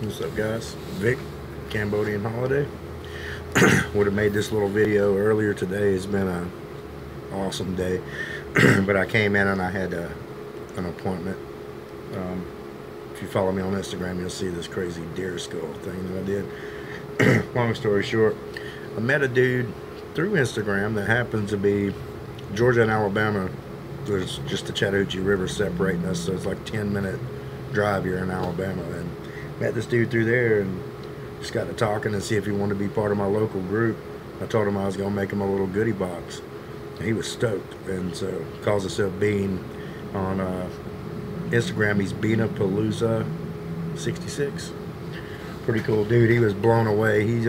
What's up, guys? Vic, Cambodian Holiday. Would have made this little video earlier today. It's been an awesome day. But I came in and I had an appointment. If you follow me on Instagram, you'll see this crazy deer skull thing that I did. Long story short, I met a dude through Instagram that happens to be Georgia and Alabama. There's just the Chattahoochee River separating us, so it's like 10-minute drive here in Alabama. And met this dude through there and just got to talking and see if he wanted to be part of my local group. I told him I was going to make him a little goodie box. And he was stoked, and so calls himself Bean. On Instagram, he's Beanapalooza 66. Pretty cool dude. He was blown away. He's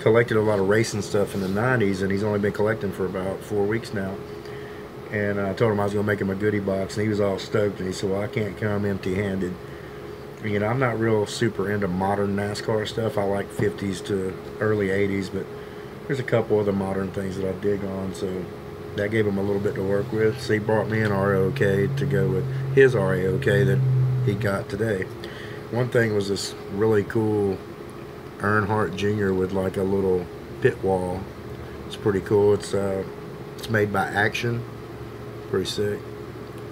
collected a lot of racing stuff in the 90s, and he's only been collecting for about 4 weeks now. And I told him I was going to make him a goodie box, and he was all stoked. And he said, well, I can't come empty-handed. You know, I'm not real super into modern NASCAR stuff. I like 50s to early 80s, but there's a couple of the modern things that I dig on, so that gave him a little bit to work with. So he brought me an Raok to go with his Raok that he got today. One thing was this really cool Earnhardt Jr. with like a little pit wall. It's pretty cool. It's made by Action. Pretty sick.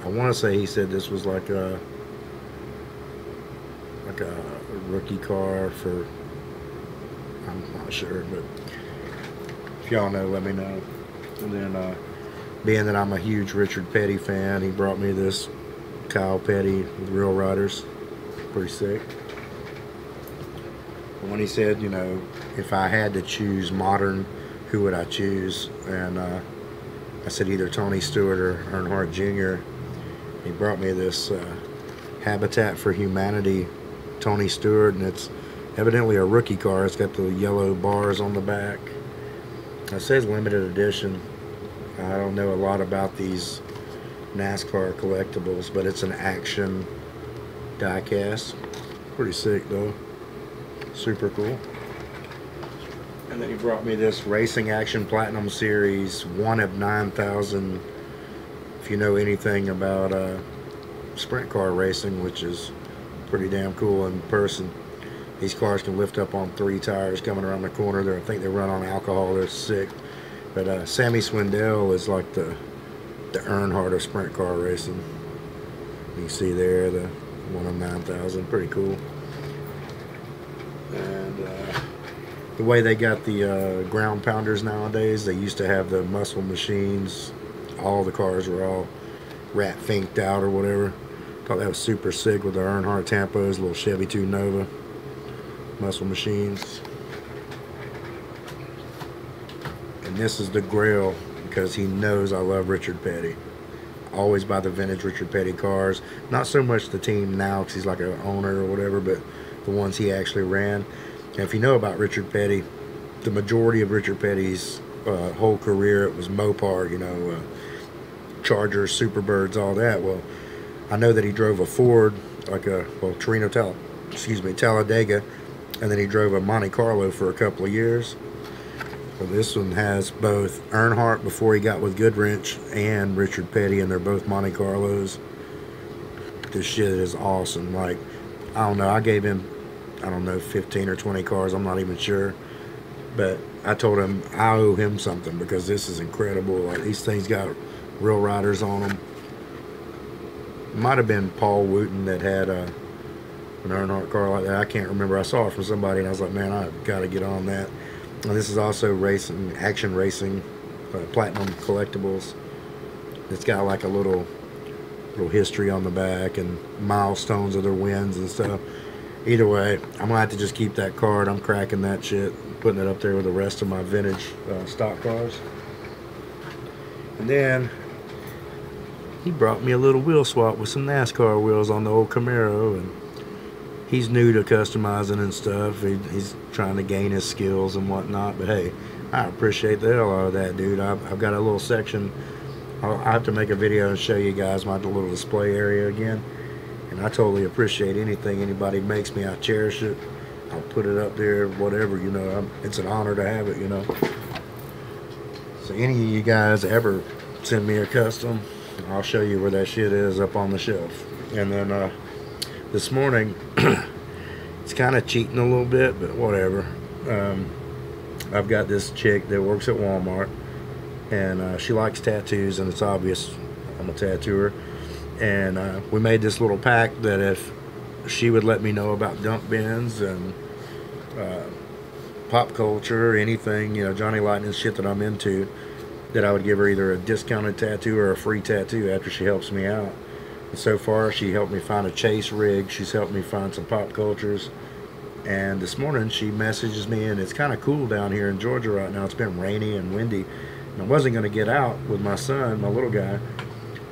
I want to say he said this was like a rookie car for, I'm not sure, but if y'all know, let me know. And then being that I'm a huge Richard Petty fan, he brought me this Kyle Petty with Real Riders. Pretty sick. But when he said, you know, if I had to choose modern, who would I choose? And I said either Tony Stewart or Earnhardt Jr. He brought me this Habitat for Humanity Tony Stewart, and it's evidently a rookie car. It's got the yellow bars on the back. It says limited edition. I don't know a lot about these NASCAR collectibles, but it's an Action diecast. Pretty sick though. Super cool. And then he brought me this Racing Action Platinum Series, 1 of 9,000. If you know anything about sprint car racing, which is pretty damn cool in person. These cars can lift up on 3 tires coming around the corner. I think they run on alcohol. They're sick. But Sammy Swindell is like the Earnhardt of sprint car racing. You can see there the 1 of 9,000. Pretty cool. And the way they got the ground pounders nowadays, they used to have the muscle machines. All the cars were all rat finked out or whatever. Thought that was super sick with the Earnhardt Tampos, little Chevy 2 Nova muscle machines. And this is the Grail because he knows I love Richard Petty. Always buy the vintage Richard Petty cars. Not so much the team now because he's like an owner or whatever, but the ones he actually ran. And if you know about Richard Petty, the majority of Richard Petty's whole career, it was Mopar, you know, Chargers, Superbirds, all that. Well, I know that he drove a Ford, like a, well, Talladega, and then he drove a Monte Carlo for a couple of years. Well, this one has both Earnhardt before he got with Goodwrench and Richard Petty, and they're both Monte Carlos. This shit is awesome. Like, I don't know, I gave him, I don't know, 15 or 20 cars, I'm not even sure. But I told him I owe him something because this is incredible. Like, these things got Real Riders on them. Might have been Paul Wooten that had an Earnhardt car like that. I can't remember. I saw it from somebody and I was like, man, I've got to get on that. And this is also racing, Action Racing, Platinum Collectibles. It's got like a little history on the back and milestones of their wins and stuff. Either way, I'm gonna have to just keep that card. I'm cracking that shit, putting it up there with the rest of my vintage stock cars. And then he brought me a little wheel swap with some NASCAR wheels on the old Camaro, and he's new to customizing and stuff. He's trying to gain his skills and whatnot, but hey, I appreciate the hell out of that, dude. I've got a little section. I have to make a video and show you guys my little display area again, and I totally appreciate anything anybody makes me. I cherish it. I'll put it up there, whatever, you know. It's an honor to have it, you know. So any of you guys ever send me a custom, I'll show you where that shit is up on the shelf. And then this morning, it's kind of cheating a little bit, but whatever. I've got this chick that works at Walmart, and she likes tattoos, and it's obvious I'm a tattooer. And we made this little pact that if she would let me know about dump bins and pop culture or anything, you know, Johnny Lightning shit that I'm into, that I would give her either a discounted tattoo or a free tattoo after she helps me out. And so far, she helped me find a chase rig. She's helped me find some pop cultures. And this morning, she messages me, and it's kind of cool down here in Georgia right now. It's been rainy and windy. And I wasn't going to get out with my son, my little guy.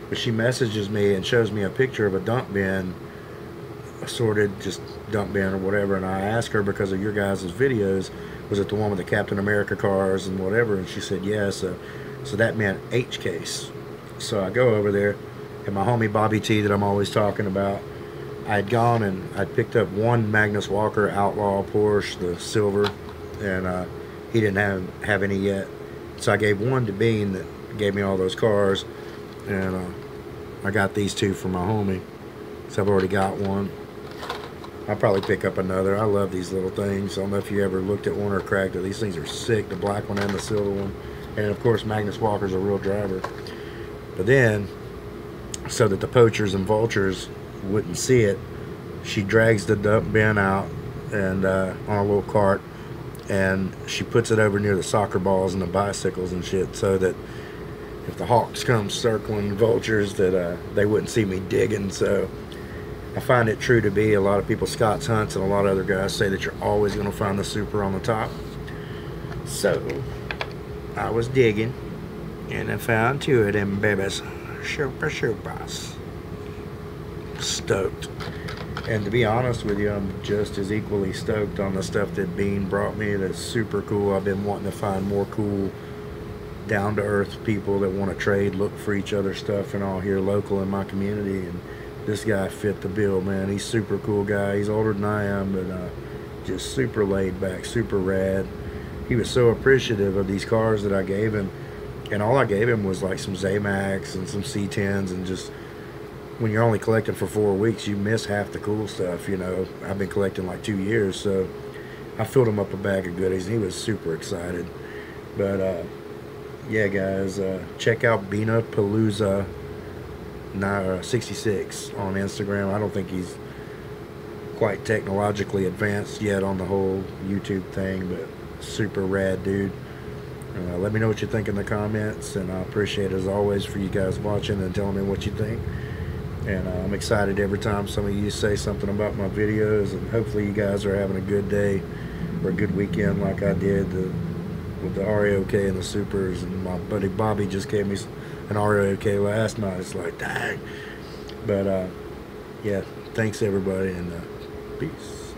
But she messages me and shows me a picture of a dump bin, assorted just dump bin or whatever. And I asked her, because of your guys' videos, was it the one with the Captain America cars and whatever? And she said yes. So that meant H case. So I go over there, and my homie Bobby T that I'm always talking about, I had gone and I'd picked up one Magnus Walker Outlaw Porsche, the silver, and he didn't have any yet. So I gave one to Bean that gave me all those cars, and I got these two for my homie. So I've already got one. I'll probably pick up another. I love these little things. I don't know if you ever looked at one or cracked it. These things are sick, the black one and the silver one. And of course, Magnus Walker's a real driver. But then, so that the poachers and vultures wouldn't see it, she drags the dump bin out and on a little cart, and she puts it over near the soccer balls and the bicycles and shit, so that if the hawks come circling vultures, that they wouldn't see me digging. So I find it true to be, a lot of people, Scott's Hunts and a lot of other guys, say that you're always going to find the super on the top. So I was digging, and I found two of them babies. Super stoked. And to be honest with you, I'm just as equally stoked on the stuff that Bean brought me. That's super cool. I've been wanting to find more cool, down-to-earth people that want to trade, look for each other stuff and all here local in my community. And this guy fit the bill, man. He's a super cool guy. He's older than I am, but just super laid back, super rad. He was so appreciative of these cars that I gave him. And all I gave him was like some Zamax and some C10s, and just, when you're only collecting for 4 weeks, you miss half the cool stuff, you know. I've been collecting like 2 years, so I filled him up a bag of goodies, and he was super excited. But yeah, guys, check out Bina Palooza 66 on Instagram. I don't think he's quite technologically advanced yet on the whole YouTube thing, but super rad dude. Let me know what you think in the comments, and I appreciate it as always for you guys watching and telling me what you think. And I'm excited every time some of you say something about my videos, and hopefully you guys are having a good day or a good weekend like I did with the Raok and the supers. And my buddy Bobby just gave me an Raok last night. It's like, dang. But yeah, thanks everybody, and peace.